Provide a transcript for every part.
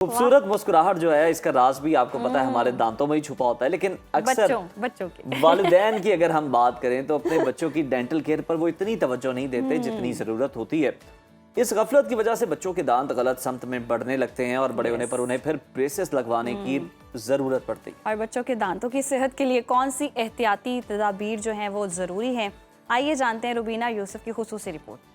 खूबसूरत मुस्कुराहट जो है इसका राज भी आपको पता है हमारे दांतों में ही छुपा होता है। लेकिन अक्सर बच्चों के वालिदैन की अगर हम बात करें तो अपने बच्चों की डेंटल केयर पर वो इतनी तवज्जो नहीं देते जितनी जरूरत होती है। इस गफलत की वजह से बच्चों के दांत गलत समत में बढ़ने लगते हैं और बड़े होने पर उन्हें फिर ब्रेसेस लगवाने की जरूरत पड़ती है। और बच्चों के दांतों की सेहत के लिए कौन सी एहतियाती तदाबीर जो हैं वो ज़रूरी हैं, आइए जानते हैं रुबीना यूसुफ की खुसूसी रिपोर्ट।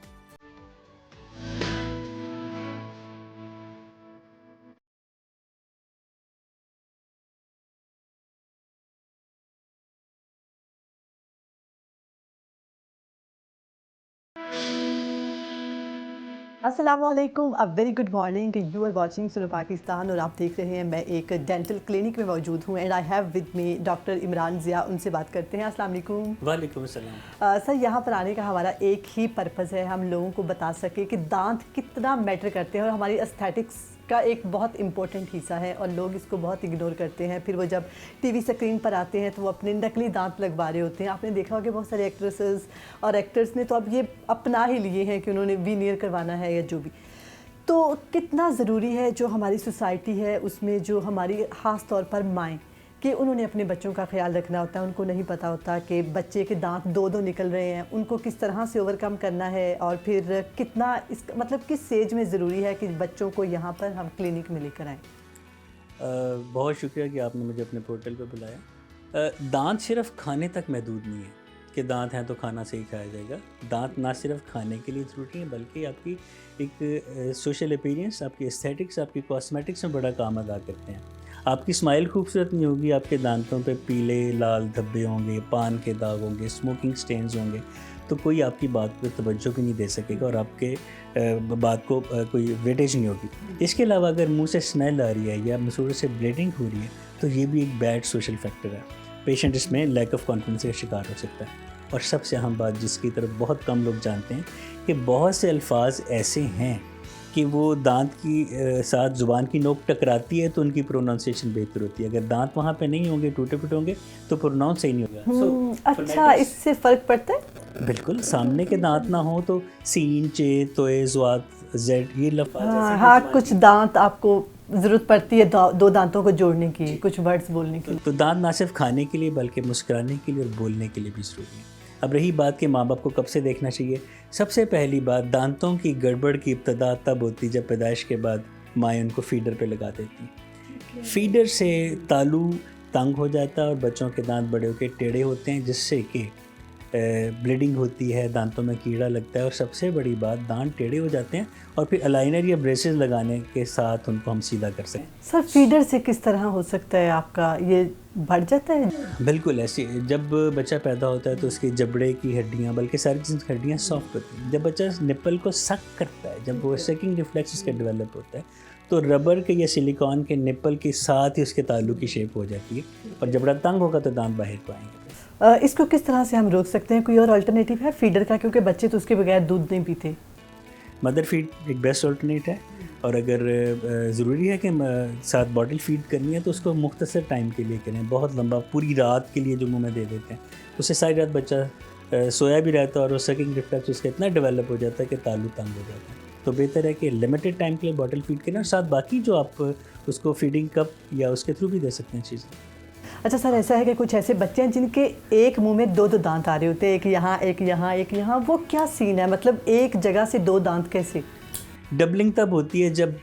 अस्सलामुअलैकुम, a very good morning. You are watching Suno Pakistan और आप देख रहे हैं मैं एक डेंटल क्लिनिक में मौजूद हूँ and I have with me doctor Imran Zia. उनसे बात करते हैं। अस्सलाम वालेकुम। वालेकुम सलाम। सर, यहाँ पर आने का हमारा एक ही पर्पज़ है, हम लोगों को बता सके कि दांत कितना मैटर करते हैं और हमारी एस्थेटिक्स का एक बहुत इंपॉर्टेंट हिस्सा है और लोग इसको बहुत इग्नोर करते हैं। फिर वो जब टीवी स्क्रीन पर आते हैं तो वो अपने नकली दांत लगवा रहे होते हैं। आपने देखा होगा कि बहुत सारे एक्ट्रेसेस और एक्टर्स ने तो अब ये अपना ही लिए हैं कि उन्होंने वीनियर करवाना है या जो भी। तो कितना ज़रूरी है जो हमारी सोसाइटी है उसमें जो हमारी ख़ास तौर पर माएँ कि उन्होंने अपने बच्चों का ख्याल रखना होता है। उनको नहीं पता होता कि बच्चे के दांत दो दो निकल रहे हैं, उनको किस तरह से ओवरकम करना है और फिर कितना इस मतलब किस स्टेज में ज़रूरी है कि बच्चों को यहाँ पर हम क्लिनिक में लेकर आएँ। बहुत शुक्रिया कि आपने मुझे अपने पोर्टल पे बुलाया। दांत सिर्फ खाने तक महदूद नहीं है कि दांत हैं तो खाना से ही खाया जाएगा। दांत ना सिर्फ खाने के लिए ज़रूरी है बल्कि आपकी एक सोशल अपीयरेंस, आपकी एस्थेटिक्स, आपकी कॉस्मेटिक्स में बड़ा काम अदा करते हैं। आपकी स्माइल खूबसूरत नहीं होगी, आपके दांतों पे पीले लाल धब्बे होंगे, पान के दाग होंगे, स्मोकिंग स्टेन्स होंगे, तो कोई आपकी बात पे तवज्जो भी नहीं दे सकेगा और आपके बात को कोई वेटेज नहीं होगी। इसके अलावा अगर मुंह से स्मेल आ रही है या मसूड़े से ब्लीडिंग हो रही है तो ये भी एक बैड सोशल फैक्टर है। पेशेंट इसमें लैक ऑफ कॉन्फिडेंस का शिकार हो सकता है। और सबसे अहम बात जिसकी तरफ बहुत कम लोग जानते हैं कि बहुत से अल्फाज ऐसे हैं कि वो दांत की साथ ज़ुबान की नोक टकराती है तो उनकी प्रोनाउंसिएशन बेहतर होती है। अगर दांत वहाँ पे नहीं होंगे, टूटे फूटे होंगे, तो प्रोनाउंस सही नहीं होगा। अच्छा, इससे फ़र्क पड़ता है? बिल्कुल, सामने के दांत ना हो तो सीन, चे, तोए, ज़्वात, जेड ये लफ्ज़ हाँ, कुछ दांत आपको ज़रूरत पड़ती है दो दांतों को जोड़ने की, कुछ वर्ड्स बोलने की। तो दांत ना सिर्फ खाने के लिए बल्कि मुस्कुराने के लिए और बोलने के लिए भी ज़रूरी है। अब रही बात कि माँ बाप को कब से देखना चाहिए, सबसे पहली बात दांतों की गड़बड़ की इब्तदा तब होती जब पैदाइश के बाद माएँ उनको फीडर पे लगा देती। फीडर से तालू तंग हो जाता है और बच्चों के दांत बड़े होकर टेढ़े होते हैं जिससे कि ब्लीडिंग होती है, दांतों में कीड़ा लगता है और सबसे बड़ी बात दांत टेढ़े हो जाते हैं और फिर अलाइनर या ब्रेसेस लगाने के साथ उनको हम सीधा कर सकते हैं। सर, फीडर से किस तरह हो सकता है आपका ये बढ़ जाता है? बिल्कुल ऐसे, जब बच्चा पैदा होता है तो उसकी जबड़े की हड्डियाँ बल्कि सारी जिसम हड्डियाँ सॉफ्ट होती हैं। जब बच्चा निप्पल को सक करता है, जब वो सकिंग रिफ्लेक्स उसका डेवलप होता है तो रबर के या सिलिकॉन के निप्पल के साथ ही उसके तालु की शेप हो जाती है और जबड़ा तंग होगा तो दांत बाहर को आएंगे। इसको किस तरह से हम रोक सकते हैं? कोई और अल्टरनेटिव है फीडर का? क्योंकि बच्चे तो उसके बगैर दूध नहीं पीते। मदर फीड एक बेस्ट अल्टरनेट है और अगर ज़रूरी है कि साथ बॉटल फीड करनी है तो उसको मुख्तसर टाइम के लिए करें। बहुत लंबा पूरी रात के लिए जो मुँह में दे देते हैं उससे सारी रात बच्चा सोया भी रहता है और वो सकिंग रिफ्लेक्स उसका इतना डेवलप हो जाता है कि तालु तंग हो जाता है। तो बेहतर है कि लिमिटेड टाइम के लिए बॉटल फीड करें और साथ बाकी जो आप उसको फीडिंग कप या उसके थ्रू भी दे सकते हैं चीज़ें। अच्छा सर, ऐसा है कि कुछ ऐसे बच्चे हैं जिनके एक मुंह में दो दो दांत आ रहे होते हैं, एक यहाँ एक यहाँ एक यहाँ, वो क्या सीन है? मतलब एक जगह से दो दांत कैसे? डबलिंग तब होती है जब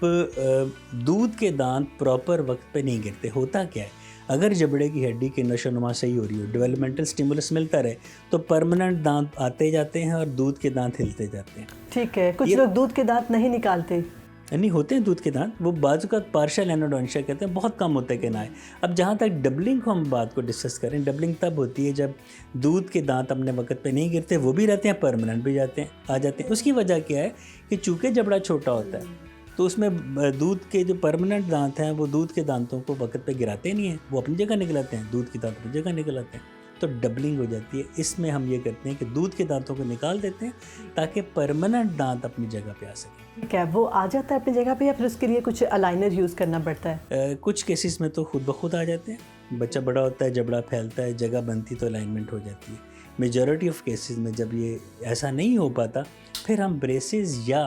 दूध के दांत प्रॉपर वक्त पे नहीं गिरते। होता क्या है, अगर जबड़े की हड्डी की नशोनुमा सही हो रही हो, डेवलपमेंटल स्टिमुलस मिलता रहे तो परमानेंट दांत आते जाते हैं और दूध के दांत हिलते जाते हैं। ठीक है, कुछ लोग दूध के दांत नहीं निकालते। नहीं होते हैं दूध के दांत, वो बाजू का पार्शियल एनोडोंशिया कहते हैं, बहुत कम होता है कहना है। अब जहाँ तक डबलिंग को हम बात को डिस्कस करें, डबलिंग तब होती है जब दूध के दांत अपने वक्त पे नहीं गिरते, वो भी रहते हैं, परमानेंट भी जाते हैं, आ जाते हैं। उसकी वजह क्या है कि चूँकि जबड़ा छोटा होता है तो उसमें दूध के जो परमानेंट दांत हैं वो दूध के दांतों को वक्त पे गिराते नहीं हैं, वो अपनी जगह निकल आते हैं, दूध के दांत अपनी जगह निकल आते हैं। तो डबलिंग हो जाती है। इसमें हम ये करते हैं कि दूध के दांतों को निकाल देते हैं ताकि परमानेंट दांत अपनी जगह पे आ सकें। ठीक है, वो आ जाता है अपनी जगह पे या फिर उसके लिए कुछ अलाइनर यूज़ करना पड़ता है? कुछ केसेस में तो खुद ब खुद आ जाते हैं। बच्चा बड़ा होता है, जबड़ा फैलता है, जगह बनती तो अलाइनमेंट हो जाती है। मेजॉरिटी ऑफ केसेस में जब ये ऐसा नहीं हो पाता फिर हम ब्रेसेस या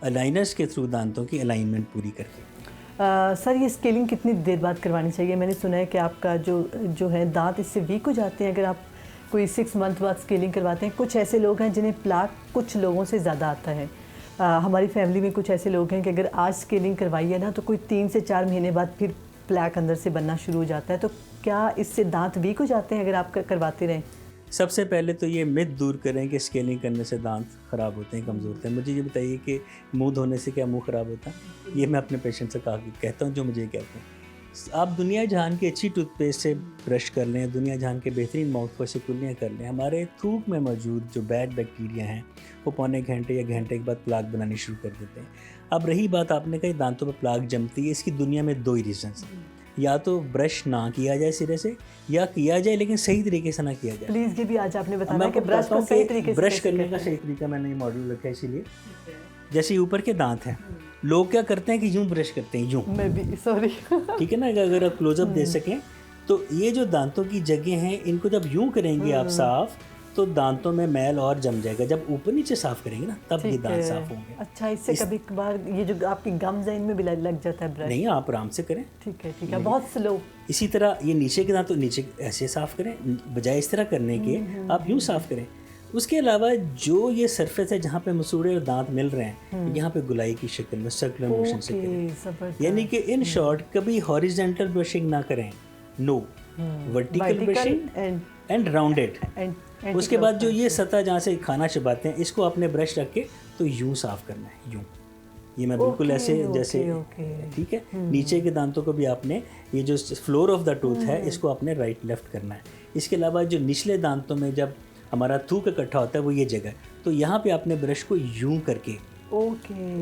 अलाइनर्स के थ्रू दांतों की अलाइनमेंट पूरी करते हैं। सर ये स्केलिंग कितनी देर बाद करवानी चाहिए? मैंने सुना है कि आपका जो है दांत इससे वीक हो जाते हैं अगर आप कोई 6 मंथ बाद स्केलिंग करवाते हैं। कुछ ऐसे लोग हैं जिन्हें प्लाक कुछ लोगों से ज़्यादा आता है। हमारी फैमिली में कुछ ऐसे लोग हैं कि अगर आज स्केलिंग करवाई है ना तो कोई 3 से 4 महीने बाद फिर प्लाक अंदर से बनना शुरू हो जाता है। तो क्या इससे दांत वीक हो जाते हैं अगर आप करवाते रहें? सबसे पहले तो ये मिथ दूर करें कि स्केलिंग करने से दांत ख़राब होते हैं, कमज़ोर होते हैं। मुझे ये बताइए कि मुंह धोने से क्या मुंह ख़राब होता है? ये मैं अपने पेशेंट से कहता हूँ जो मुझे कहते हैं। आप दुनिया जहान की अच्छी टूथपेस्ट से ब्रश कर लें, दुनिया जहान के बेहतरीन माउथ वॉश से कुल्लियाँ कर लें, हमारे थूक में मौजूद जो बैड बैक्टीरिया हैं वो पौने घंटे या घंटे के बाद प्लाक बनानी शुरू कर देते हैं। अब रही बात आपने कही दांतों पर प्लाक जमती है, इसकी दुनिया में 2 ही रीजंस हैं। या तो ब्रश ना किया जाए सिरे से, या किया जाए लेकिन सही तरीके से ना किया जाए। प्लीज़ ये भी आज आपने बताया कि ब्रश को सही तरीके से ब्रश करने का सही तरीका मैंने ये मॉड्यूल रखा है। इसीलिए जैसे ऊपर के दांत हैं, लोग क्या करते हैं कि यूं ब्रश करते हैं, यूं। मैं भी सॉरी ठीक है ना, अगर आप क्लोजअप दे सकें तो ये जो दांतों की जगह हैं इनको जब यूं करेंगे आप साफ तो दांतों में मैल और जम जाएगा। जब ऊपर नीचे साफ करेंगे ना तब ये दांत साफ होंगे। अच्छा, इससे कभी कभार ये जो आपकी गम्स हैं इनमें भी लग जाता है ब्रश? नहीं, आप आराम से करें। ठीक है, बहुत स्लो। इसी तरह ये नीचे के दांत तो नीचे ऐसे साफ करें, बजाय इस तरह करने के आप यूं साफ करें। उसके अलावा जो ये सरफेस है जहाँ पे मसूड़े और दांत मिल रहे हैं, यहाँ पे गुलाई की शक्ल में सर्कुलर मोशन से करें। यानी कि इन शॉर्ट कभी हॉरिजॉन्टल ब्रशिंग ना करें, no, vertical brushing and rounded. उसके बाद जो ये सतह जहाँ से खाना चबाते हैं इसको आपने ब्रश रख के तो यूं साफ करना है, यूं। ये मैं बिल्कुल ऐसे जैसे, ठीक है। नीचे के दांतों को भी आपने, ये जो फ्लोर ऑफ द टूथ है इसको आपने राइट लेफ्ट करना है। इसके अलावा जो निचले दांतों में जब हमारा थूक इकट्ठा होता है वो ये जगह, तो यहाँ पे आपने ब्रश को यूं करके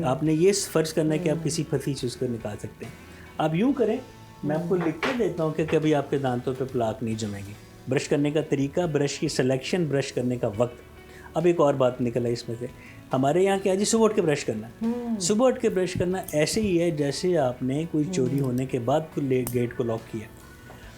आपने ये फर्ज करना है कि आप किसी फती से उसको निकाल सकते हैं। आप यूं करें, मैं आपको लिख के देता हूँ कि कभी आपके दांतों पे प्लाक नहीं जमेगी। ब्रश करने का तरीका, ब्रश की सिलेक्शन, ब्रश करने का वक्त। अब एक और बात निकल आई इसमें से, हमारे यहाँ क्या है जी, सुबह उठ के ब्रश करना। सुबह उठ के ब्रश करना ऐसे ही है जैसे आपने कोई चोरी होने के बाद गेट को लॉक किया।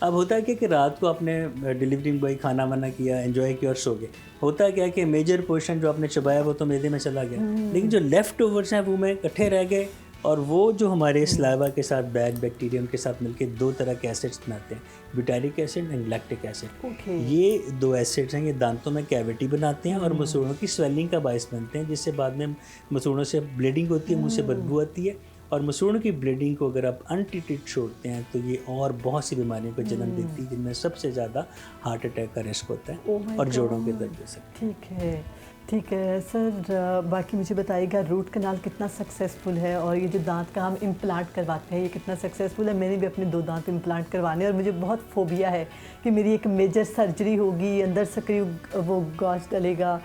अब होता है कि रात को आपने डिलीवरी बॉय खाना वाना किया, एंजॉय किया और सो गए। होता है क्या कि मेजर पोर्शन जो आपने चबाया वो तो मैदे में चला गया, लेकिन जो लेफ्ट ओवर्स हैं वो में इकट्ठे रह गए, और वो जो हमारे सलाइवा के साथ बैड बैक्टीरियम के साथ मिलकर 2 तरह के एसिड्स बनाते हैं, butyric acid and lactic acid. ये 2 एसिड्स हैं, ये दांतों में कैविटी बनाते हैं और मसूड़ों की स्वेलिंग का बायस बनते हैं, जिससे बाद में मसूड़ों से ब्लीडिंग होती है, मुंह से बदबू आती है। और मसूड़ों की ब्लीडिंग को अगर आप अनट्रीटेड छोड़ते हैं तो ये और बहुत सी बीमारियों को जन्म देती है, जिनमें सबसे ज़्यादा हार्ट अटैक का रिस्क होता है और जोड़ों के दर्द से। ठीक है सर, बाकी मुझे बताइएगा रूट कनाल कितना सक्सेसफुल है, और ये जो दांत का हम इम्प्लांट करवाते हैं ये कितना सक्सेसफुल है? मैंने भी अपने 2 दांत इम्प्लांट करवाने और मुझे बहुत फोबिया है कि मेरी एक मेजर सर्जरी होगी, अंदर से वो गॉज डलेगा,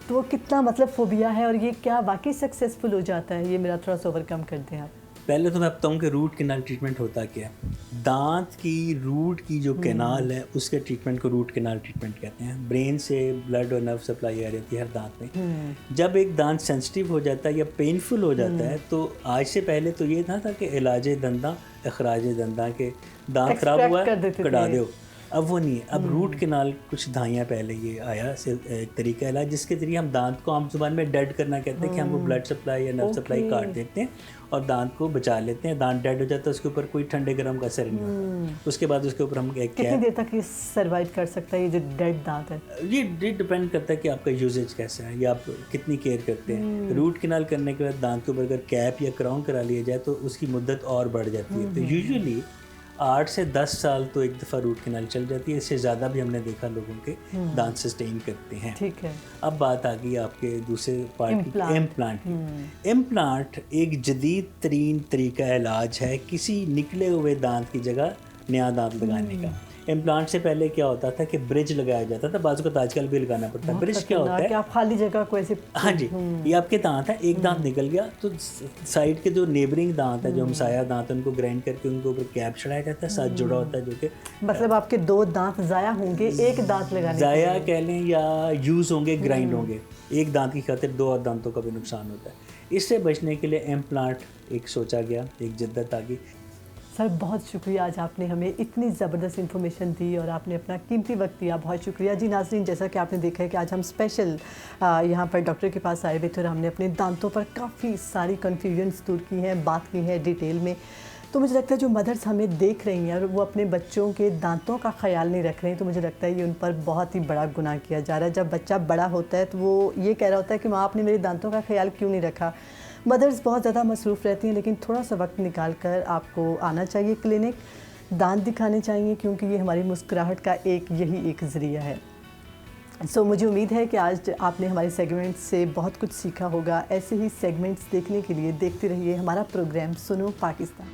तो वो कितना मतलब फोबिया है, और ये क्या वाकई सक्सेसफुल हो जाता है? ये मेरा थोड़ा सा ओवरकम कर दें आप। पहले तो मैं बताऊँ कि रूट कैनाल ट्रीटमेंट होता क्या है। दांत की रूट की जो कैनाल है उसके ट्रीटमेंट को रूट कैनाल ट्रीटमेंट कहते हैं। ब्रेन से ब्लड और नर्व सप्लाई आ रहती है हर दांत में। जब एक दांत सेंसिटिव हो जाता है या पेनफुल हो जाता है, तो आज से पहले तो ये था कि इलाज दंदा अखराज दंदा के दांत खराब हुआ कटा दो, अब वो नहीं है। अब रूट कैनाल कुछ दहाइयाँ पहले ये आया एक तरीका इलाज, जिसके जरिए हम दांत को आम जुबान में डेड करना कहते हैं कि हम वो ब्लड सप्लाई या नर्व सप्लाई काट देते हैं और दांत को बचा लेते हैं। दांत डेड हो जाता है, उसके ऊपर कोई ठंडे गर्म का असर नहीं होता। उसके बाद उसके ऊपर हम कितनी देर तक ये सर्वाइव कर सकता है, ये जो डेड दांत है? ये डिपेंड करता है कि आपका यूजेज कैसा है या आप कितनी केयर करते हैं। रूट कैनाल करने के बाद दांत के ऊपर अगर कैप या क्राउन करा लिया जाए तो उसकी मुद्दत और बढ़ जाती है। तो यूजुअली 8 से 10 साल तो एक दफ़ा रूट कैनाल चल जाती है, इससे ज़्यादा भी हमने देखा लोगों के दांत सस्टेन करते हैं। ठीक है। अब बात आ गई आपके दूसरे पार्ट की, इम्प्लांट। इम्प्लांट एक जदीद तरीन तरीका इलाज है किसी निकले हुए दांत की जगह नया दांत लगाने का। इम्प्लांट से पहले क्या होता था कि ब्रिज लगाया जाता था, बाजू को आजकल भी लगाना पड़ता है। ब्रिज क्या होता है? आप खाली जगह को ऐसे, हाँ जी, ये आपके दांत है, एक दांत निकल गया तो साइड के जो नेबरिंग दांत है, जो हमसाया दांत है, उनको ग्राइंड करके उनके ऊपर कैप चढ़ाया जाता है, साथ जुड़ा होता है, जो कि मतलब आपके 2 दांत ज़ाया होंगे एक दांत लगाने, ज़ाया कह लें या यूज़ होंगे, ग्राइंड होंगे। एक दांत की खातिर 2 और दांतों का भी नुकसान होता है। इससे बचने के लिए इम्प्लांट एक सोचा गया, एक जिद्दत आ गई। सर बहुत शुक्रिया, आज आपने हमें इतनी ज़बरदस्त इन्फॉर्मेशन दी और आपने अपना कीमती वक्त दिया, बहुत शुक्रिया जी। नाज़रीन, जैसा कि आपने देखा है कि आज हम स्पेशल यहाँ पर डॉक्टर के पास आए हुए थे और हमने अपने दांतों पर काफ़ी सारी कन्फ्यूजन्स दूर की हैं, बात की है डिटेल में। तो मुझे लगता है जो मदर्स हमें देख रही हैं और वो अपने बच्चों के दांतों का ख्याल नहीं रख रही हैं, तो मुझे लगता है ये उन पर बहुत ही बड़ा गुनाह किया जा रहा है। जब बच्चा बड़ा होता है तो वो ये कह रहा होता है कि माँ आपने मेरे दांतों का ख्याल क्यों नहीं रखा। मदर्स बहुत ज़्यादा मसरूफ़ रहती हैं, लेकिन थोड़ा सा वक्त निकाल कर आपको आना चाहिए क्लिनिक, दांत दिखाने चाहिए, क्योंकि ये हमारी मुस्कुराहट का यही एक ज़रिया है। मुझे उम्मीद है कि आज आपने हमारे सेगमेंट से बहुत कुछ सीखा होगा। ऐसे ही सेगमेंट्स देखने के लिए देखते रहिए हमारा प्रोग्राम सुनो पाकिस्तान।